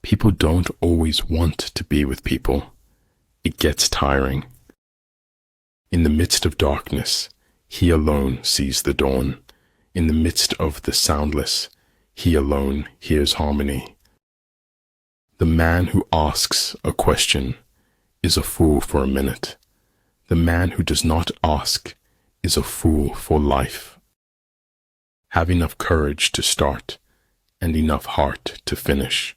People don't always want to be with people. It gets tiring. In the midst of darkness, he alone sees the dawn. In the midst of the soundless, he alone hears harmony. The man who asks a question is a fool for a minute. The man who does not ask is a fool for life. Have enough courage to start and enough heart to finish.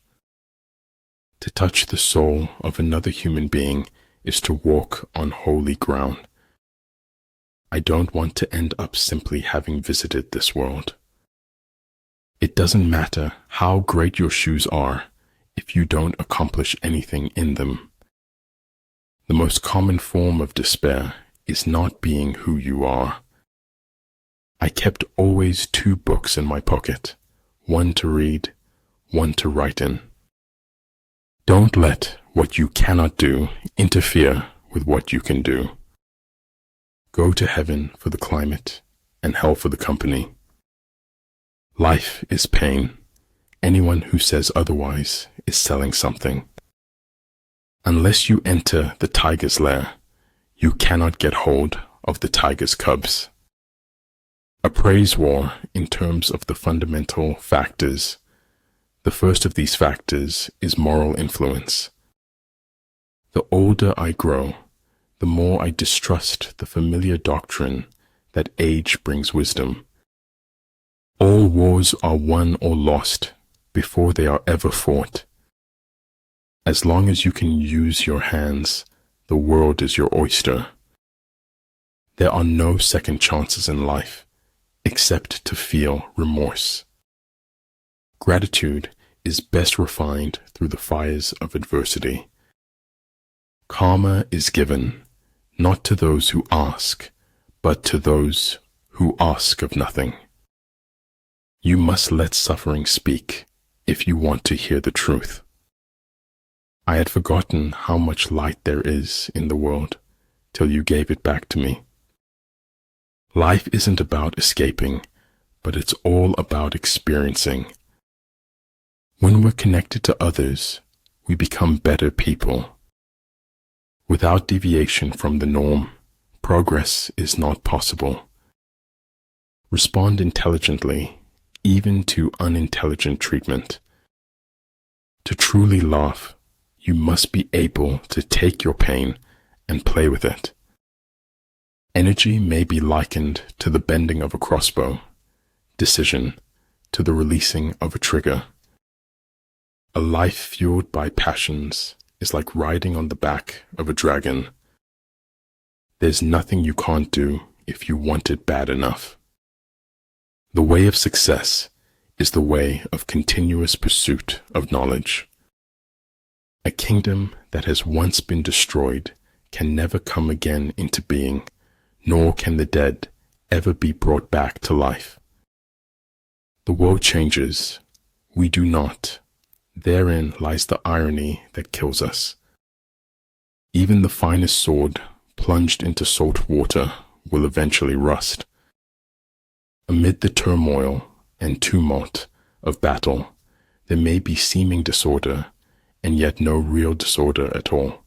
To touch the soul of another human being is to walk on holy ground. I don't want to end up simply having visited this world. It doesn't matter how great your shoes are if you don't accomplish anything in them. The most common form of despair is not being who you are. I kept always 2 books in my pocket, one to read, one to write in. Don't let what you cannot do interfere with what you can do. Go to heaven for the climate and hell for the company. Life is pain. Anyone who says otherwise is selling something. Unless you enter the tiger's lair, you cannot get hold of the tiger's cubs. A praise war in terms of the fundamental factors. The first of these factors is moral influence. The older I grow, the more I distrust the familiar doctrine that age brings wisdom. All wars are won or lost before they are ever fought. As long as you can use your hands, the world is your oyster. There are no second chances in life, except to feel remorse. Gratitude is best refined through the fires of adversity. Karma is given, not to those who ask, but to those who ask of nothing. You must let suffering speak if you want to hear the truth. I had forgotten how much light there is in the world till you gave it back to me. Life isn't about escaping, but it's all about experiencing. When we're connected to others, we become better people. Without deviation from the norm, progress is not possible. Respond intelligently, even to unintelligent treatment. To truly laugh, you must be able to take your pain and play with it. Energy may be likened to the bending of a crossbow, decision to the releasing of a trigger. A life fueled by passions is like riding on the back of a dragon. There's nothing you can't do if you want it bad enough. The way of success is the way of continuous pursuit of knowledge. A kingdom that has once been destroyed can never come again into being, nor can the dead ever be brought back to life. The world changes, we do not. Therein lies the irony that kills us. Even the finest sword plunged into salt water will eventually rust. Amid the turmoil and tumult of battle, there may be seeming disorder and yet no real disorder at all.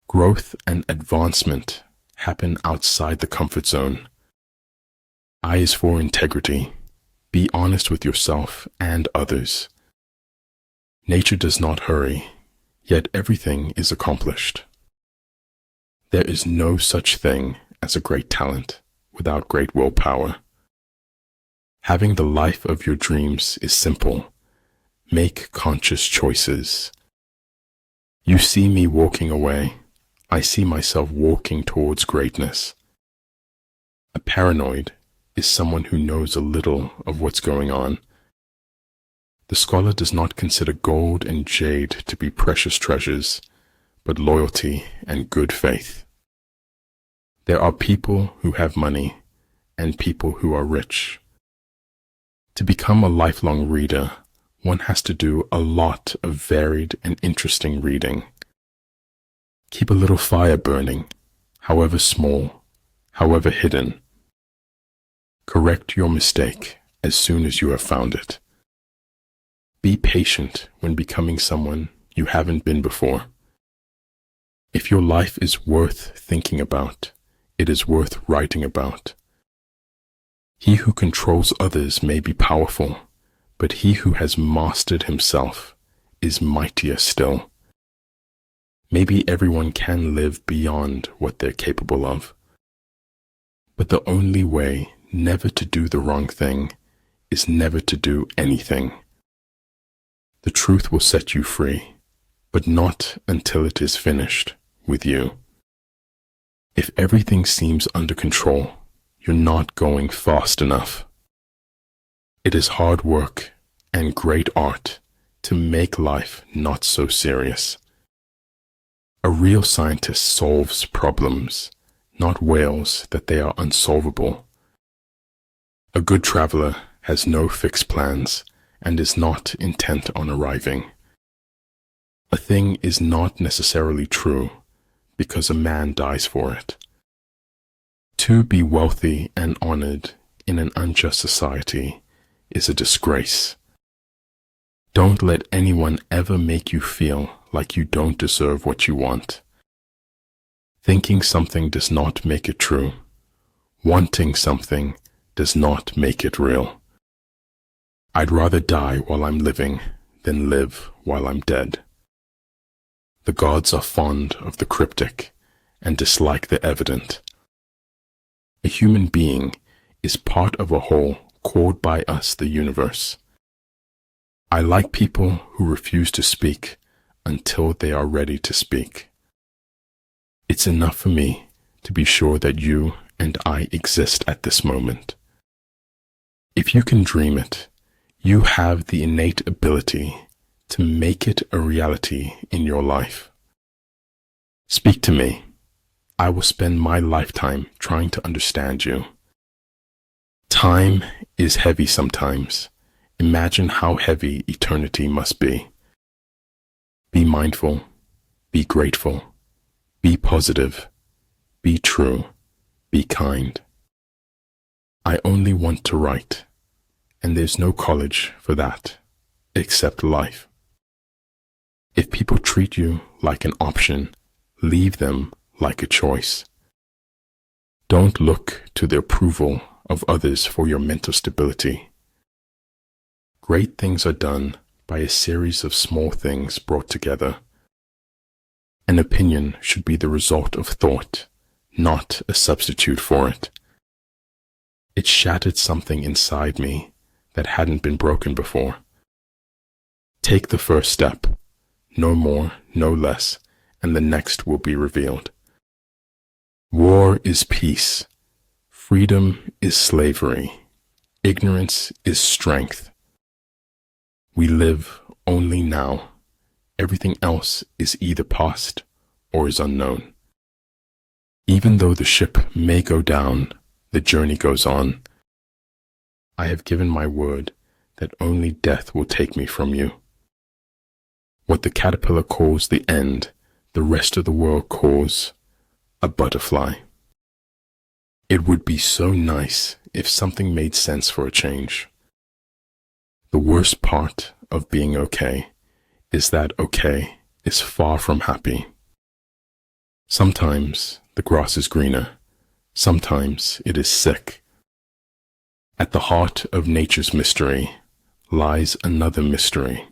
Growth and advancement happen outside the comfort zone. I is for integrity. Be honest with yourself and others. Nature does not hurry, yet everything is accomplished. There is no such thing as a great talent without great willpower. Having the life of your dreams is simple. Make conscious choices. You see me walking away. I see myself walking towards greatness. A paranoid is someone who knows a little of what's going on. The scholar does not consider gold and jade to be precious treasures, but loyalty and good faith. There are people who have money and people who are rich. To become a lifelong reader, one has to do a lot of varied and interesting reading. Keep a little fire burning, however small, however hidden. Correct your mistake as soon as you have found it. Be patient when becoming someone you haven't been before. If your life is worth thinking about, it is worth writing about. He who controls others may be powerful, but he who has mastered himself is mightier still. Maybe everyone can live beyond what they're capable of. But the only way never to do the wrong thing is never to do anything. The truth will set you free, but not until it is finished with you. If everything seems under control, you're not going fast enough. It is hard work and great art to make life not so serious. A real scientist solves problems, not wails that they are unsolvable. A good traveler has no fixed plans and is not intent on arriving. A thing is not necessarily true because a man dies for it. To be wealthy and honored in an unjust society is a disgrace. Don't let anyone ever make you feel like you don't deserve what you want. Thinking something does not make it true. Wanting something does not make it real. I'd rather die while I'm living than live while I'm dead. The gods are fond of the cryptic and dislike the evident. A human being is part of a whole called by us the universe. I like people who refuse to speak until they are ready to speak. It's enough for me to be sure that you and I exist at this moment. If you can dream it, you have the innate ability to make it a reality in your life. Speak to me. I will spend my lifetime trying to understand you. Time is heavy sometimes. Imagine how heavy eternity must be. Be mindful, be grateful, be positive, be true, be kind. I only want to write, and there's no college for that, except life. If people treat you like an option, leave them like a choice. Don't look to the approval of others for your mental stability. Great things are done by a series of small things brought together. An opinion should be the result of thought, not a substitute for it. It shattered something inside me that hadn't been broken before. Take the first step, no more, no less, and the next will be revealed. War is peace. Freedom is slavery. Ignorance is strength. We live only now. Everything else is either past or is unknown. Even though the ship may go down, the journey goes on. I have given my word that only death will take me from you. What the caterpillar calls the end, the rest of the world calls a butterfly. It would be so nice if something made sense for a change. The worst part of being okay is that okay is far from happy. Sometimes the grass is greener, sometimes it is sick. At the heart of nature's mystery lies another mystery.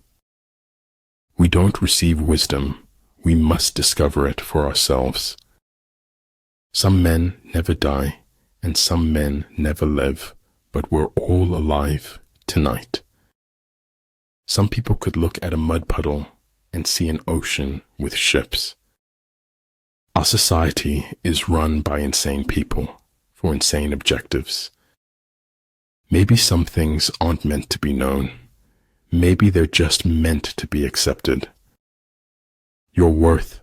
We don't receive wisdom, we must discover it for ourselves. Some men never die, and some men never live, but we're all alive tonight. Some people could look at a mud puddle and see an ocean with ships. Our society is run by insane people for insane objectives. Maybe some things aren't meant to be known. Maybe they're just meant to be accepted. Your worth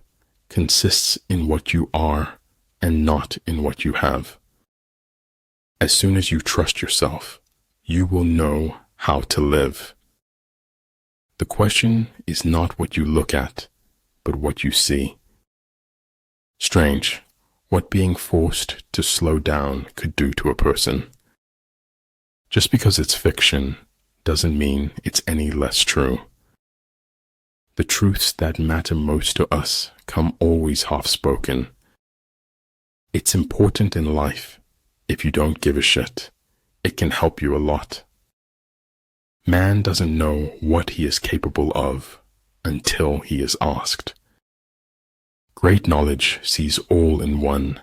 consists in what you are and not in what you have. As soon as you trust yourself, you will know how to live. The question is not what you look at, but what you see. Strange, what being forced to slow down could do to a person. Just because it's fiction doesn't mean it's any less true. The truths that matter most to us come always half-spoken. It's important in life. If you don't give a shit, it can help you a lot. Man doesn't know what he is capable of until he is asked. Great knowledge sees all in one.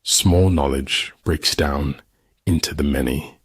Small knowledge breaks down into the many.